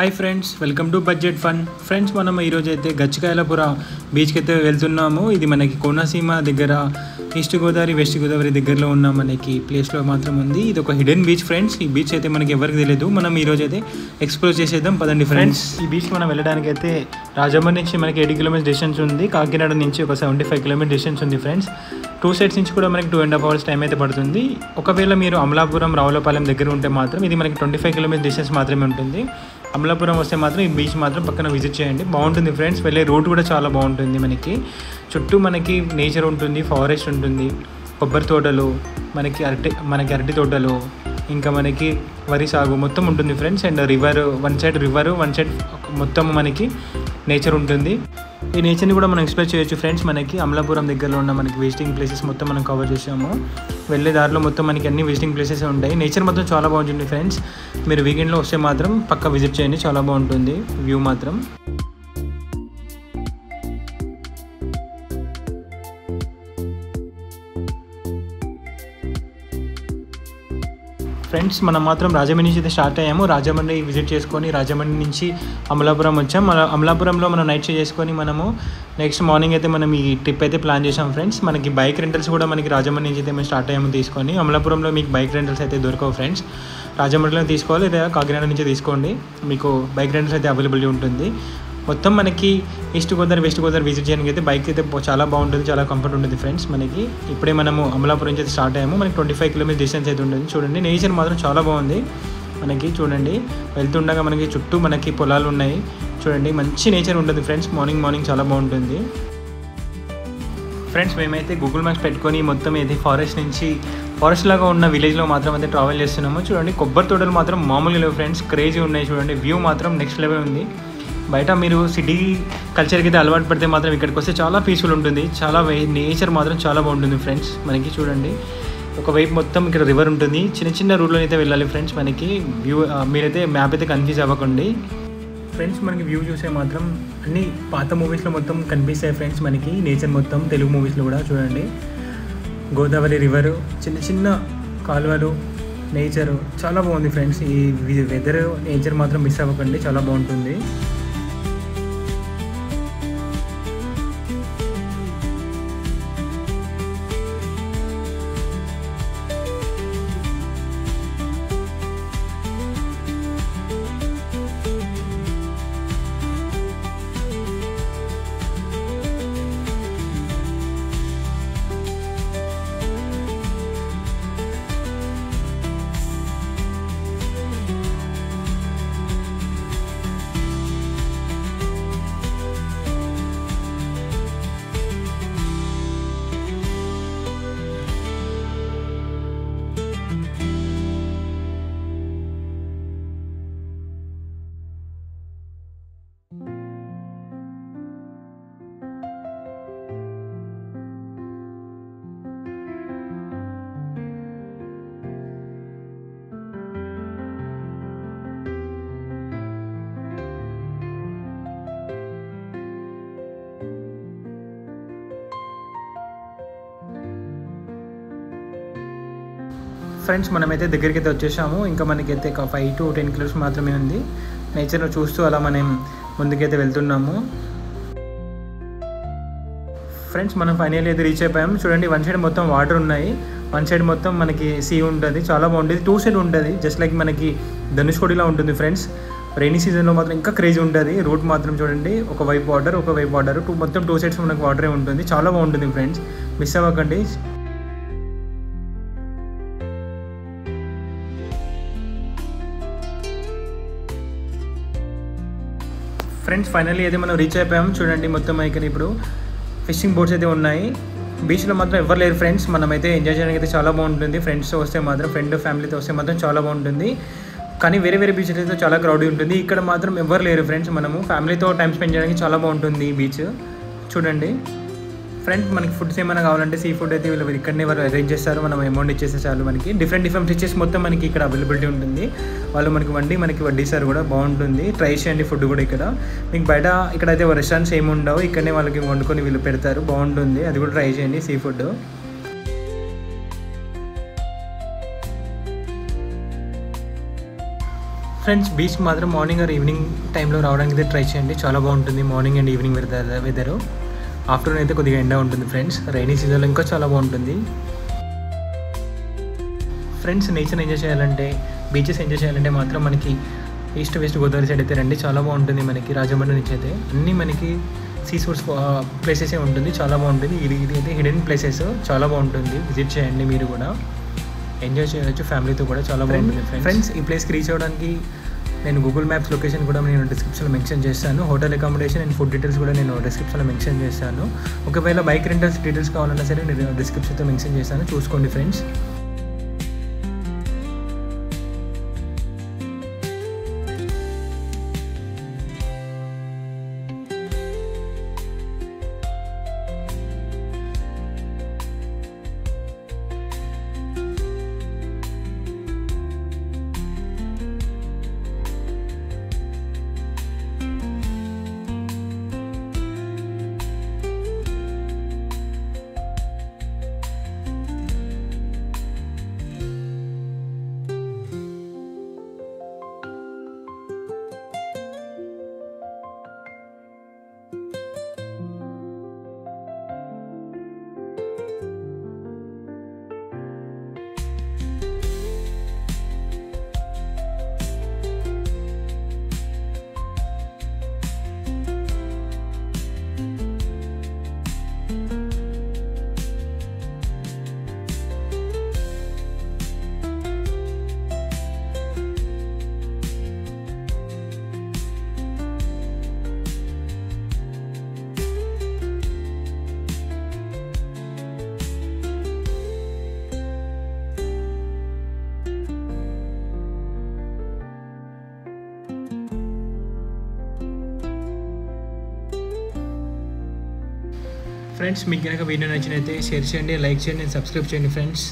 Hi friends, welcome to budget fun. Friends, మనం ఈరోజు అయితే గచ్చికాయలపుర బీచ్కి అయితే వెళ్తున్నాము. ఇది మనకి కోనసీమ దగ్గర ఈస్ట్ గోదావరి వెస్ట్ గోదావరి దగ్గరలో ఉన్న మనకి ప్లేస్లో మాత్రం ఉంది. ఇది ఒక హిడెన్ బీచ్ ఫ్రెండ్స్. ఈ బీచ్ అయితే మనకి ఎవరికి తెలియదు. మనం ఈరోజు అయితే ఎక్స్ప్లోర్ చేసేద్దాం పదండి ఫ్రెండ్స్. ఈ బీచ్ మనం వెళ్ళడానికి అయితే రాజమండ్రి నుంచి మనకి 80 కిలోమీటర్స్ డిస్టెన్స్ ఉంది. కాకినాడ నుంచి ఒక 75 కిలోమీటర్ డిస్టెన్స్ ఉంది ఫ్రెండ్స్. 2 సైడ్స్ నుంచి కూడా మనకి 2.5 hours టైం అయితే పడుతుంది. ఒకవేళ మీరు అమలాపురం రావులపాలెం దగ్గర ఉంటే మాత్రం ఇది మనకి 25 కిలోమీటర్స్ డిస్టెన్స్ మాత్రమే ఉంటుంది. అమలాపురం వస్తే మాత్రం ఈ బీచ్ మాత్రం పక్కన విజిట్ చేయండి, బాగుంటుంది ఫ్రెండ్స్. వెళ్ళే రూట్ కూడా చాలా బాగుంటుంది. మనకి చుట్టూ మనకి నేచర్ ఉంటుంది, ఫారెస్ట్ ఉంటుంది, కొబ్బరి తోటలు, మనకి అరటి తోటలు, ఇంకా మనకి వరి సాగు మొత్తం ఉంటుంది ఫ్రెండ్స్. అండ్ వన్ సైడ్ మొత్తం మనకి నేచర్ ఉంటుంది. ఈ నేచర్ని కూడా మనం ఎక్స్ప్లోర్ చేయొచ్చు ఫ్రెండ్స్. మనకి అమలాపురం దగ్గరలో ఉన్న మనకి విజిటింగ్ ప్లేసెస్ మొత్తం మనం కవర్ చేసాము. వెళ్ళే దారిలో మొత్తం మనకి అన్ని విజిటింగ్ ప్లేసెస్ ఉంటాయి. నేచర్ మాత్రం చాలా బాగుంటుంది ఫ్రెండ్స్. మీరు వీకెండ్లో వస్తే మాత్రం పక్కా విజిట్ చేయండి, చాలా బాగుంటుంది వ్యూ మాత్రం. ఫ్రెండ్స్, మనం మాత్రం రాజమండ్రి నుంచి అయితే స్టార్ట్ అయ్యాము. రాజమండ్రి విజిట్ చేసుకొని రాజమండ్రి నుంచి అమలాపురం వచ్చాం. అమలాపురంలో మనం నైట్ స్టే చేసుకొని మనము నెక్స్ట్ మార్నింగ్ అయితే మనం ఈ ట్రిప్ అయితే ప్లాన్ చేసాం ఫ్రెండ్స్. మనకి బైక్ రెంటల్స్ కూడా మనకి రాజమండ్రి నుంచి అయితే మేము స్టార్ట్ అయ్యాము తీసుకొని. అమలాపురంలో మీకు బైక్ రెంటల్స్ అయితే దొరకవు ఫ్రెండ్స్. రాజమండ్రిలో తీసుకోవాలి లేదా కాకినాడ నుంచి తీసుకోండి, మీకు బైక్ రెంటల్స్ అయితే అవైలబిలిటీ ఉంటుంది. మొత్తం మనకి east Godavari west Godavari visit చేయడానికి అయితే బైక్ అయితే చాలా బాగుంటుంది, చాలా కంఫర్ట్ ఉంటుంది ఫ్రెండ్స్. మనకి ఇప్పుడే మనము అమలాపురం నుంచి అయితే స్టార్ట్ అయ్యాము. మనకి 25 కిలోమీటర్స్ డిస్టెన్స్ అయితే ఉంటుంది. చూడండి, నేచర్ మాత్రం చాలా బాగుంది. మనకి చూడండి, వెళ్తుండగా మనకి చుట్టూ మనకి పొలాలు ఉన్నాయి. చూడండి, మంచి నేచర్ ఉంటుంది ఫ్రెండ్స్. మార్నింగ్ చాలా బాగుంటుంది ఫ్రెండ్స్. మేమైతే గూగుల్ మ్యాప్స్ పెట్టుకొని మొత్తం అయితే ఫారెస్ట్ లాగా ఉన్న విలేజ్లో మాత్రం అయితే ట్రావెల్ చేస్తున్నాము. చూడండి, కొబ్బరి తోటలు మాత్రం మామూలుగా లేవు ఫ్రెండ్స్, క్రేజీ ఉన్నాయి. చూడండి, వ్యూ మాత్రం నెక్స్ట్ లెవెల్ ఉంది. బయట మీరు సిటీ కల్చర్కి అయితే అలవాటు పడితే మాత్రం ఇక్కడికి వస్తే చాలా పీస్ఫుల్ ఉంటుంది. నేచర్ మాత్రం చాలా బాగుంటుంది ఫ్రెండ్స్. మనకి చూడండి, ఒకవైపు మొత్తం ఇక్కడ రివర్ ఉంటుంది. చిన్న రూట్లో అయితే వెళ్ళాలి ఫ్రెండ్స్. మనకి వ్యూ మీరైతే మ్యాప్ అయితే కన్ఫ్యూజ్ అవ్వకండి ఫ్రెండ్స్. మనకి వ్యూ చూసే మాత్రం అన్ని పాత మూవీస్లో మొత్తం కనిపిస్తాయి ఫ్రెండ్స్. మనకి నేచర్ మొత్తం తెలుగు మూవీస్లో కూడా చూడండి, గోదావరి రివరు, చిన్న కాలువలు, నేచరు చాలా బాగుంది ఫ్రెండ్స్. ఈ వెదర్ నేచర్ మాత్రం మిస్ అవ్వకండి, చాలా బాగుంటుంది. ఫ్రెండ్స్, మనమైతే దగ్గరికి అయితే వచ్చేసాము. ఇంకా మనకైతే ఒక 5 to 10 కిలోమీటర్స్ మాత్రమే ఉంది. నేచర్ను చూస్తూ అలా మనం ముందుకైతే వెళ్తున్నాము ఫ్రెండ్స్. మనం ఫైనల్ అయితే రీచ్ అయిపోయాము. చూడండి, వన్ సైడ్ మొత్తం వాటర్ ఉన్నాయి, వన్ సైడ్ మొత్తం మనకి సీ ఉంటుంది, చాలా బాగుంటుంది. 2 సైడ్ ఉంటుంది, జస్ట్ లైక్ మనకి ధనుష్కోడిలా ఉంటుంది ఫ్రెండ్స్. రైనీ సీజన్లో మాత్రం ఇంకా క్రేజీ ఉంటుంది. రూట్ మాత్రం చూడండి, ఒకవైపు వాటర్ మొత్తం 2 సైడ్స్ మనకు వాటరే ఉంటుంది, చాలా బాగుంటుంది ఫ్రెండ్స్. మిస్ అవ్వకండి. ఫ్రెండ్స్, ఫైనల్లీ అయితే మనం రీచ్ అయిపోయాము. చూడండి, మొత్తం ఇక్కడ ఇప్పుడు ఫిషింగ్ బోట్స్ అయితే ఉన్నాయి. బీచ్లో మాత్రం ఎవరు లేరు ఫ్రెండ్స్. మనమైతే ఎంజాయ్ చేయడానికి అయితే చాలా బాగుంటుంది. ఫ్రెండ్స్తో వస్తే మాత్రం, ఫ్యామిలీతో వస్తే మాత్రం చాలా బాగుంటుంది. కానీ వేరే బీచ్లు అయితే చాలా క్రౌడీ ఉంటుంది. ఇక్కడ మాత్రం ఎవరు లేరు ఫ్రెండ్స్. మనము ఫ్యామిలీతో టైం స్పెండ్ చేయడానికి చాలా బాగుంటుంది ఈ బీచ్. చూడండి ఫ్రెండ్స్, మనకి ఫుడ్స్ ఏమైనా కావాలంటే సీ ఫుడ్ అయితే వీళ్ళు ఇక్కడనే వాళ్ళు అరేంజ్ చేస్తారు. మనం అమౌంట్ ఇచ్చేస్తే చాలు. మనకి డిఫరెంట్ డిషెస్ మొత్తం మనకి ఇక్కడ అవైలబిలిటీ ఉంటుంది. వాళ్ళు మనకి వడ్డీసారు కూడా, బాగుంటుంది. ట్రై చేయండి ఫుడ్ కూడా. ఇక్కడ మీకు బయట ఇక్కడైతే రెస్టారెంట్స్ ఏమి ఉండవు, ఇక్కడనే వాళ్ళకి వండుకొని వీళ్ళు పెడతారు, బాగుంటుంది. అది కూడా ట్రై చేయండి, సీ ఫుడ్. ఫ్రెండ్స్ బీచ్కి మాత్రం మార్నింగ్ ఆర్ ఈవినింగ్ టైంలో రావడానికి అయితే ట్రై చేయండి, చాలా బాగుంటుంది. Morning and evening weather. Afternoon అయితే కొద్దిగా ఎండ ఉంటుంది ఫ్రెండ్స్. రైనీ సీజన్లో ఇంకా చాలా బాగుంటుంది. ఫ్రెండ్స్ నేచర్ ఎంజాయ్ చేయాలంటే, బీచెస్ ఎంజాయ్ చేయాలంటే మాత్రం మనకి ఈస్ట్ వెస్ట్ గోదావరి సైడ్ అయితే రండి, చాలా బాగుంటుంది. మనకి రాజమండ్రి నుంచి అయితే అన్నీ మనకి సీఫుడ్స్ ప్లేసెసే ఉంటుంది, చాలా బాగుంటుంది. ఇది అయితే హిడెన్ ప్లేసెస్, చాలా బాగుంటుంది. విజిట్ చేయండి, మీరు కూడా ఎంజాయ్ చేయవచ్చు ఫ్యామిలీతో కూడా, చాలా బాగుంటుంది. ఫ్రెండ్స్ ఈ ప్లేస్కి రీచ్ అవ్వడానికి నేను గూగుల్ మ్యాప్స్ లొకేషన్ కూడా నేను డిస్క్రిప్షన్లో మెన్షన్ చేస్తాను. Hotel accommodation and food details కూడా నేను డిస్క్రిప్షన్లో మెన్షన్ చేస్తాను. ఒకవేళ బైక్ రెంటల్స్ డీటెయిల్స్ కావాలన్నా సరే నేను డిస్క్రిప్షన్తో మెన్షన్ చేస్తాను, చూసుకోండి ఫ్రెండ్స్. ఫ్రెండ్స్ మీకు కనుక వీడియో నచ్చినైతే షేర్ చేయండి, లైక్ చేయండి, సబ్స్క్రైబ్ చేయండి ఫ్రెండ్స్.